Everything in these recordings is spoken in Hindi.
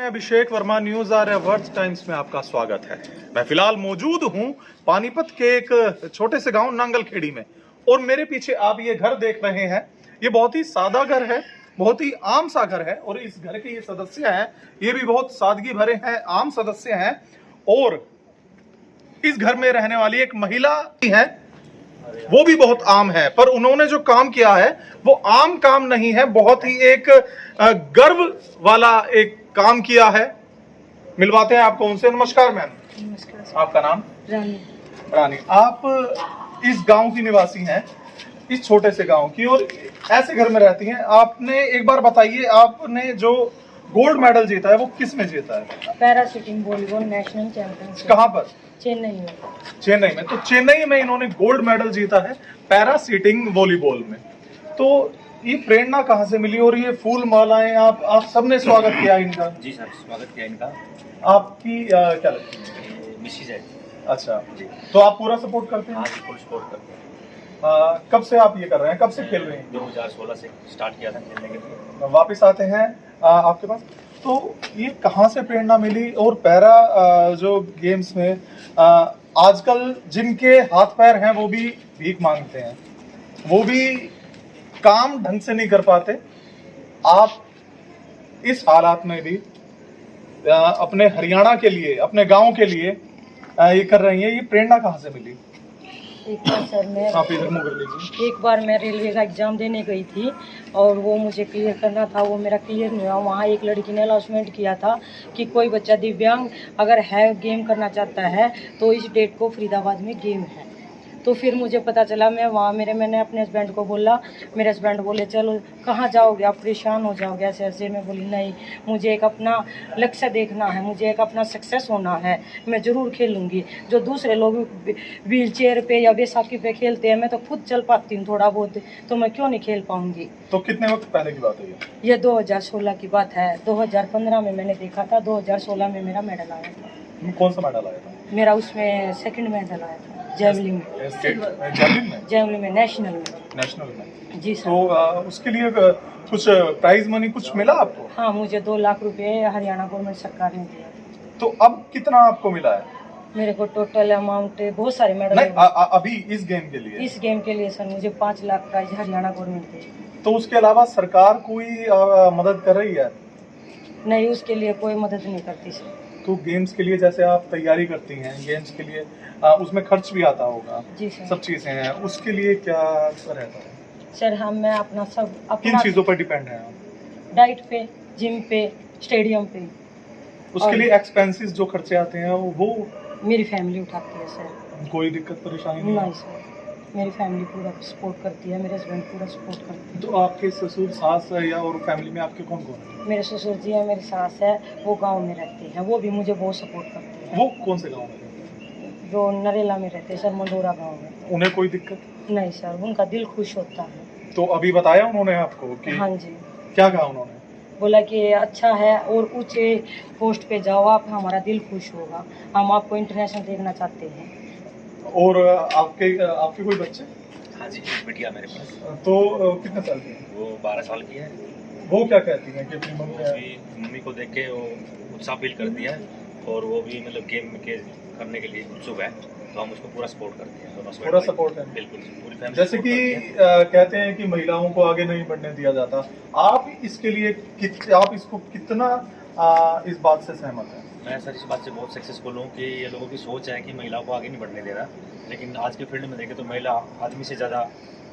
अभिषेक Verma, news Arya words times में आपका स्वागत है। मैं फिलहाल मौजूद हूं पानीपत के एक छोटे से गांव नांगलखेड़ी में, और मेरे पीछे आप ये घर देख रहे हैं। ये बहुत ही सादा घर है, बहुत ही आम सा घर है, और इस घर के ये सदस्य हैं, ये भी बहुत सादगी भरे हैं, आम सदस्य हैं। और इस घर में रहने वाली एक महिला है, वो भी बहुत आम है, पर उन्होंने जो काम किया है वो आम काम नहीं है, बहुत ही एक गर्व वाला एक काम किया है। मिलवाते हैं आपको उनसे। नमस्कार मैम। नमस्कार। आपका नाम? रानी। रानी, आप इस गांव की निवासी हैं, इस छोटे से गांव की, और ऐसे घर में रहती हैं। आपने एक बार बताइए, आपने जो गोल्ड मेडल जीता है वो किस में जीता है? Para shooting volleyball national championship. कहाँ पर? चेन्नई में। चेन्नई में। तो चेन्नई में इन्होंने गोल्ड मेडल जीता है पैरा सीटिंग वॉलीबॉल में। तो ये प्रेरणा कहाँ से मिली? और ये फूल मालाएं आप सबने स्वागत किया इनका? जी सर, स्वागत किया इनका। आपकी क्या लगती है? मिसेज है। अच्छा जी। तो आप पूरा सपोर्ट करते हैं? हाँ जी, फुल सपोर्ट करते हैं। कब से आप ये कर रहे हैं, कब से खेल रहे हैं? 2016 से स्टार्ट किया था खेलने के लिए। वापिस आते हैं आपके पास। तो ये कहाँ से प्रेरणा मिली? और पैरा जो गेम्स में आजकल जिनके हाथ पैर हैं वो भी भीख मांगते हैं, वो भी काम ढंग से नहीं कर पाते। आप इस हालात में भी अपने हरियाणा के लिए, अपने गांव के लिए ये कर रही हैं। ये प्रेरणा कहाँ से मिली? एक बार सर मैं आप इधर मुँह कर लीजिए। एक बार मैं रेलवे का एग्ज़ाम देने गई थी, और वो मुझे क्लियर करना था, वो मेरा क्लियर नहीं हुआ। वहाँ एक लड़की ने अनाउंसमेंट किया था कि कोई बच्चा दिव्यांग अगर है, गेम करना चाहता है, तो इस डेट को फरीदाबाद में गेम है। तो फिर मुझे पता चला, मैं वहाँ मैंने अपने हस्बैंड को बोला, मेरे हस्बैंड बोले चलो कहाँ जाओगे, आप परेशान हो जाओगे ऐसे ऐसे। मैं बोली नहीं, मुझे एक अपना लक्ष्य देखना है, मुझे एक अपना सक्सेस होना है, मैं ज़रूर खेलूँगी। जो दूसरे लोग व्हील चेयर पे या बैसाखी पे खेलते हैं, मैं तो खुद चल पाती हूँ थोड़ा बहुत, तो मैं क्यों नहीं खेल पाऊँगी। तो कितने वक्त पहले की बात है ये 2016 की बात है। 2015 में मैंने देखा था, 2016 में मेरा मेडल आया था। कौन सा मेडल आया था? मेरा उसमें सेकंड मेडल आया था, जेवलिन में। जेवलिन में, नेशनल में। जी सर। तो उसके लिए कुछ प्राइज मनी कुछ मिला आपको? हाँ, मुझे 2 लाख रुपए हरियाणा गवर्नमेंट सरकार ने दिया। तो अब कितना आपको मिला है? मेरे को टोटल अमाउंट बहुत सारे मेडल नहीं, अभी इस गेम के लिए? इस गेम के लिए सर मुझे 5 लाख प्राइज हरियाणा गवर्नमेंट दी। तो उसके अलावा सरकार कोई मदद कर रही है? नहीं, उसके लिए कोई मदद नहीं करती सर। तो गेम्स के लिए जैसे आप तैयारी करती हैं, गेम्स के लिए उसमें खर्च भी आता होगा? जी सर। सब चीजें हैं, उसके लिए क्या रहता है सर? मैं अपना सब किन चीजों पर डिपेंड है आप? डाइट पे, जिम पे, स्टेडियम पे। उसके लिए एक्सपेंसेस जो खर्चे आते हैं वो मेरी फैमिली उठाती है सर। कोई दिक्कत परेशानी नहीं? नहीं सर, मेरी फैमिली पूरा सपोर्ट करती है, मेरे हस्बैंड पूरा सपोर्ट करते हैं। तो आपके ससुर, सास या और फैमिली में आपके कौन कौन है? मेरे ससुर जी है, मेरी सास है, वो गांव में रहती है, वो भी मुझे बहुत सपोर्ट करती है। वो कौन से गांव में रहते जो नरेला में रहते हैं सर, मंडोरा गांव में। हैं? उन्हें कोई दिक्कत? नहीं सर, उनका दिल खुश होता है। तो अभी बताया उन्होंने आपको कि हाँ जी, क्या कहा उन्होंने? बोला कि अच्छा है और ऊंचे पोस्ट पे जाओ आप, हमारा दिल खुश होगा, हम आपको इंटरनेशनल देखना चाहते हैं। और आपके कोई बच्चे? हाँ जी, एक बिटिया मेरे पास। तो कितने साल की है? वो 12 साल की है। वो क्या कहती हैं कि अपनी वो भी मम्मी को देख के वो उत्साह फील करती है, और वो भी मतलब गेम के करने के लिए उत्सुक है, तो हम उसको पूरा सपोर्ट करते हैं। दोनों पूरा सपोर्ट है? बिल्कुल, पूरी फैमिली। जैसे कि कहते हैं कि महिलाओं को आगे नहीं बढ़ने दिया जाता, आप इसके लिए आप इसको कितना इस बात से सहमत हैं? मैं सर इस बात से बहुत सक्सेसफुल हूँ कि ये लोगों की सोच है कि महिलाओं को आगे नहीं बढ़ने दे रहा, लेकिन आज के फील्ड में देखें तो महिला आदमी से ज़्यादा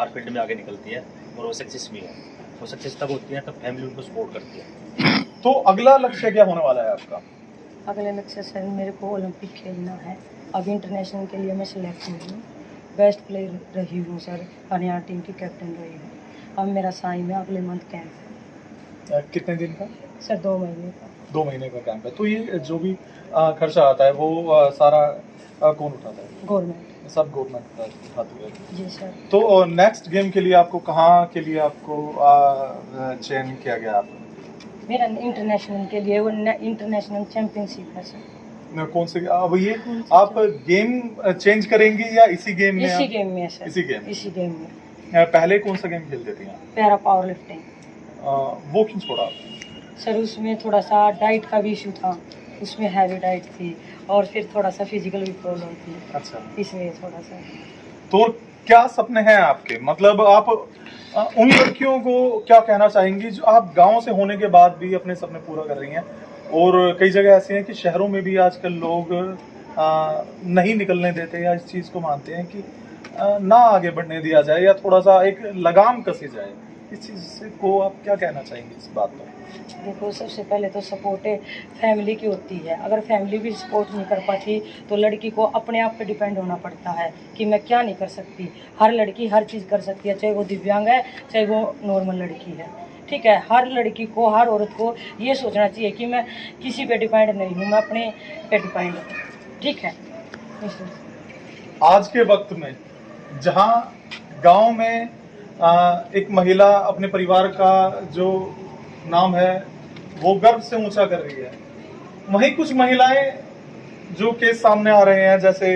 हर फील्ड में आगे निकलती है, और वो सक्सेस भी है। वो सक्सेस तब होती है तब फैमिली उनको सपोर्ट करती है। तो अगला लक्ष्य क्या होने वाला है आपका? अगले लक्ष्य सर मेरे को ओलंपिक खेलना है। अब इंटरनेशनल के लिए मैं सिलेक्ट हुई हूँ, बेस्ट प्लेयर रही हूँ सर, हरियाणा टीम की कैप्टन रही हूँ। अब मेरा साई में अगले मंथ कैंप है। कितने दिन का? सर 2 महीने का। 2 महीने का कैंप है। तो ये जो भी खर्चा आता है वो सारा कौन उठाता है? गवर्नमेंट। सब गवर्नमेंट उठाती है? जी सर। तो नेक्स्ट गेम के लिए आपको कहाँ के लिए आपको चयन किया गया? आप मेरा इंटरनेशनल के लिए वो इंटरनेशनल चैंपियनशिप है सर। कौन से अब ये आप गेम चेंज करेंगी या इसी गेम में? इसी गेम में है सर। इसी गेम में। पहले कौन सा गेम खेलते थे आप? Para power lifting. वो क्यों छोड़ा आपने? सर उसमें थोड़ा सा डाइट का भी इशू था, उसमें हैवी डाइट थी और फिर थोड़ा सा फिजिकल भी प्रॉब्लम थी, अच्छा, इसलिए थोड़ा सा। तो क्या सपने हैं आपके, मतलब आप उन लड़कियों को क्या कहना चाहेंगी जो आप गांव से होने के बाद भी अपने सपने पूरा कर रही हैं, और कई जगह ऐसी हैं कि शहरों में भी आजकल लोग नहीं निकलने देते या इस चीज़ को मानते हैं कि ना आगे बढ़ने दिया जाए या थोड़ा सा एक लगाम कसी जाए, इस चीज़ को आप क्या कहना चाहेंगे इस बात पर? देखो सबसे पहले तो सपोर्ट फैमिली की होती है, अगर फैमिली भी सपोर्ट नहीं कर पाती तो लड़की को अपने आप पे डिपेंड होना पड़ता है कि मैं क्या नहीं कर सकती। हर लड़की हर चीज़ कर सकती है, चाहे वो दिव्यांग है चाहे वो नॉर्मल लड़की है, ठीक है। हर लड़की को, हर औरत को ये सोचना चाहिए कि मैं किसी पे डिपेंड नहीं हूँ, मैं अपने पे डिपेंड हूँ, ठीक है। आज के वक्त में जहाँ गांव में एक महिला अपने परिवार का जो नाम है वो गर्व से ऊंचा कर रही है, वहीं कुछ महिलाएं जो केस सामने आ रहे हैं, जैसे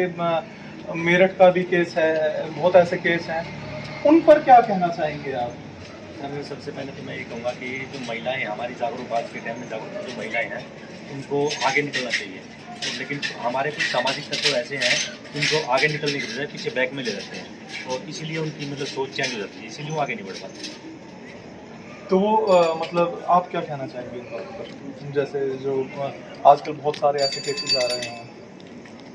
मेरठ का भी केस है, बहुत ऐसे केस हैं, उन पर क्या कहना चाहेंगे आप? सर सबसे पहले तो मैं ये कहूँगा कि जो महिलाएं हैं हमारी जागरूक, आज के टाइम में जागरूक जो महिलाएं हैं उनको आगे निकलना चाहिए, तो लेकिन हमारे कुछ सामाजिक तत्व ऐसे हैं जिनको आगे निकलने के बजाय पीछे बैक में ले जाते हैं और इसीलिए उनकी मतलब सोच चेंज हो जाती है, इसीलिए वो आगे नहीं बढ़ पाते। तो मतलब आप क्या कहना चाहेंगे इस बात पर, जैसे जो आजकल बहुत सारे ऐसे केसेस आ रहे हैं?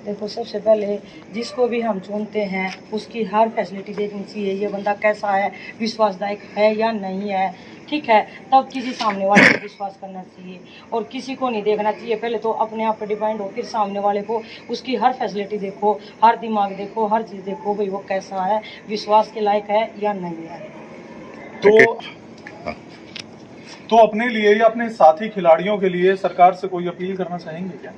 देखो सबसे पहले जिसको भी हम चुनते हैं उसकी हर फैसिलिटी देखनी चाहिए, ये बंदा कैसा है, विश्वासदायक है या नहीं है, ठीक है। तब किसी सामने वाले को विश्वास करना चाहिए और किसी को नहीं देखना चाहिए, पहले तो अपने आप पर डिपेंड हो, फिर सामने वाले को उसकी हर फैसिलिटी देखो, हर दिमाग देखो, हर चीज़ देखो भाई वो कैसा है, विश्वास के लायक है या नहीं है। तो अपने लिए या अपने साथी खिलाड़ियों के लिए सरकार से कोई अपील करना चाहेंगे क्या?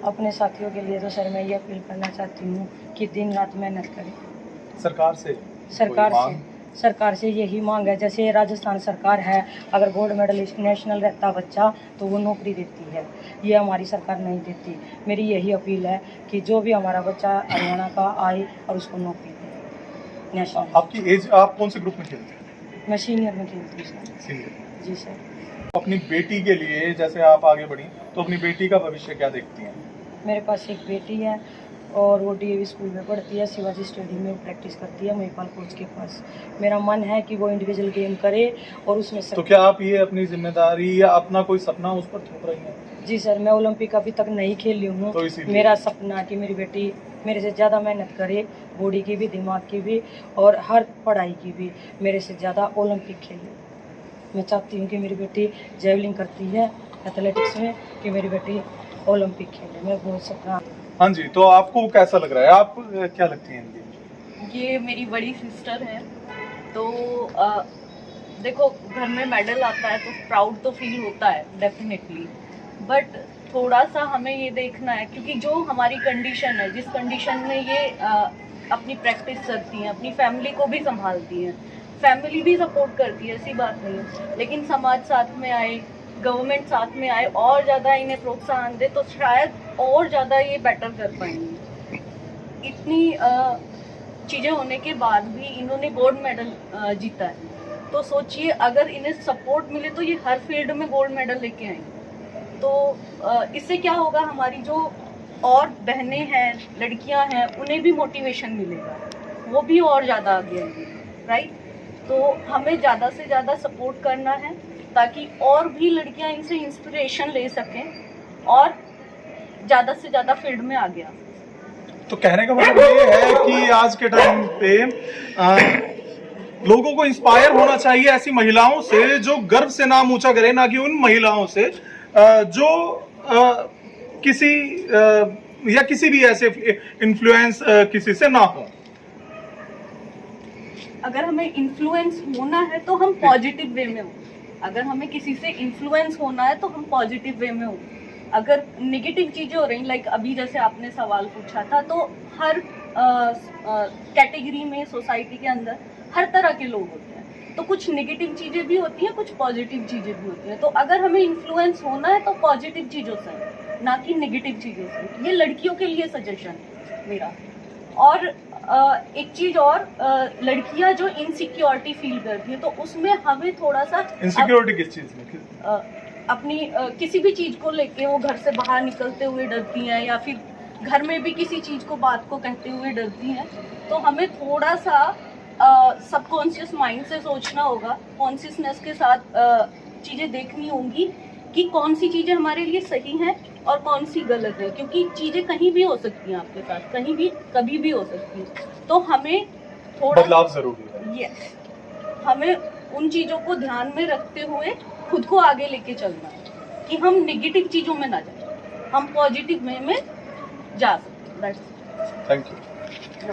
अपने साथियों के लिए तो सर मैं ये अपील करना चाहती हूँ कि दिन रात मेहनत करें। सरकार से सरकार से यही मांग है, जैसे राजस्थान सरकार है, अगर गोल्ड मेडलिस्ट नेशनल रहता बच्चा तो वो नौकरी देती है, ये हमारी सरकार नहीं देती। मेरी यही अपील है कि जो भी हमारा बच्चा हरियाणा का आए और उसको नौकरी दे नेशनल। आपकी एज, आप कौन से ग्रुप में खेलते हैं? मैं सीनियर में खेलती हूँ सर। सीनियर। जी सर। अपनी बेटी के लिए जैसे आप आगे बढ़ी, तो अपनी बेटी का भविष्य क्या देखती हैं? मेरे पास एक बेटी है और वो डीएवी स्कूल में पढ़ती है, शिवाजी स्टेडियम में प्रैक्टिस करती है महिपाल कोच के पास। मेरा मन है कि वो इंडिविजुअल गेम करे और उसमें तो क्या आप ये अपनी जिम्मेदारी या अपना कोई सपना उस पर थोप रही हैं? जी सर, मैं ओलंपिक अभी तक नहीं खेली हूँ, तो मेरा सपना कि मेरी बेटी मेरे से ज़्यादा मेहनत करे, बॉडी की भी, दिमाग की भी और हर पढ़ाई की भी, मेरे से ज़्यादा ओलंपिक खेले। मैं चाहती हूँ कि मेरी बेटी जेवलिंग करती है एथलेटिक्स में, कि मेरी बेटी ओलंपिक खेले, मेरा बहुत सपना। हाँ जी, तो आपको कैसा लग रहा है, आप क्या लगती हैं इनकी? ये मेरी बड़ी सिस्टर है, तो देखो घर में मेडल आता है तो प्राउड तो फील होता है डेफिनेटली, बट थोड़ा सा हमें ये देखना है क्योंकि जो हमारी कंडीशन है, जिस कंडीशन में ये अपनी प्रैक्टिस करती हैं, अपनी फैमिली को भी संभालती हैं, फैमिली भी सपोर्ट करती है, ऐसी बात नहीं है, लेकिन समाज साथ में आए, गवर्नमेंट साथ में आए और ज़्यादा इन्हें प्रोत्साहन दे तो शायद और ज़्यादा ये बेटर कर पाएंगे। इतनी चीज़ें होने के बाद भी इन्होंने गोल्ड मेडल जीता है, तो सोचिए अगर इन्हें सपोर्ट मिले तो ये हर फील्ड में गोल्ड मेडल लेके आएंगे। तो इससे क्या होगा, हमारी जो और बहनें हैं, लड़कियां हैं, उन्हें भी मोटिवेशन मिलेगा, वो भी और ज़्यादा आगे आएंगी, राइट। तो हमें ज़्यादा से ज़्यादा सपोर्ट करना है ताकि और भी लड़कियां इनसे इंस्पिरेशन ले सकें और ज़्यादा से ज़्यादा फील्ड में आगे आ सकें। तो कहने का मतलब ये है कि आज के टाइम पे लोगों को इंस्पायर होना चाहिए ऐसी महिलाओं से जो गर्व से नाम ऊंचा करे, ना कि उन महिलाओं से जो किसी या किसी भी ऐसे इन्फ्लुएंस किसी से ना हो। अगर हमें इन्फ्लुएंस होना है तो हम पॉजिटिव वे में हो, अगर हमें किसी से इन्फ्लुएंस होना है तो हम पॉजिटिव वे में हो। अगर नेगेटिव चीज़ें हो रही, लाइक अभी जैसे आपने सवाल पूछा था, तो हर कैटेगरी में सोसाइटी के अंदर हर तरह के लोग होते हैं, तो कुछ नेगेटिव चीज़ें भी होती हैं, कुछ पॉजिटिव चीज़ें भी होती हैं। तो अगर हमें इन्फ्लुएंस होना है तो पॉजिटिव चीज़ों से, ना कि नेगेटिव चीज़ों से। ये लड़कियों के लिए सजेशन है मेरा। और एक चीज़ और, लड़कियां जो इनसिक्योरिटी फील करती है तो उसमें हमें थोड़ा सा इनसिक्योरिटी किस चीज़ में? अपनी किसी भी चीज़ को लेके वो घर से बाहर निकलते हुए डरती हैं, या फिर घर में भी किसी चीज़ को बात को कहते हुए डरती हैं। तो हमें थोड़ा सा सबकॉन्शियस माइंड से सोचना होगा, कॉन्शियसनेस के साथ चीज़ें देखनी होंगी कि कौन सी चीज़ें हमारे लिए सही हैं और कौन सी गलत है, क्योंकि चीज़ें कहीं भी हो सकती हैं आपके साथ, कहीं भी कभी भी हो सकती हैं। तो हमें थोड़ा बदलाव जरूरी है। यस, हमें उन चीज़ों को ध्यान में रखते हुए खुद को आगे लेके चलना है कि हम नेगेटिव चीज़ों में ना जाए, हम पॉजिटिव वे में जा सकते हैं। Thank you.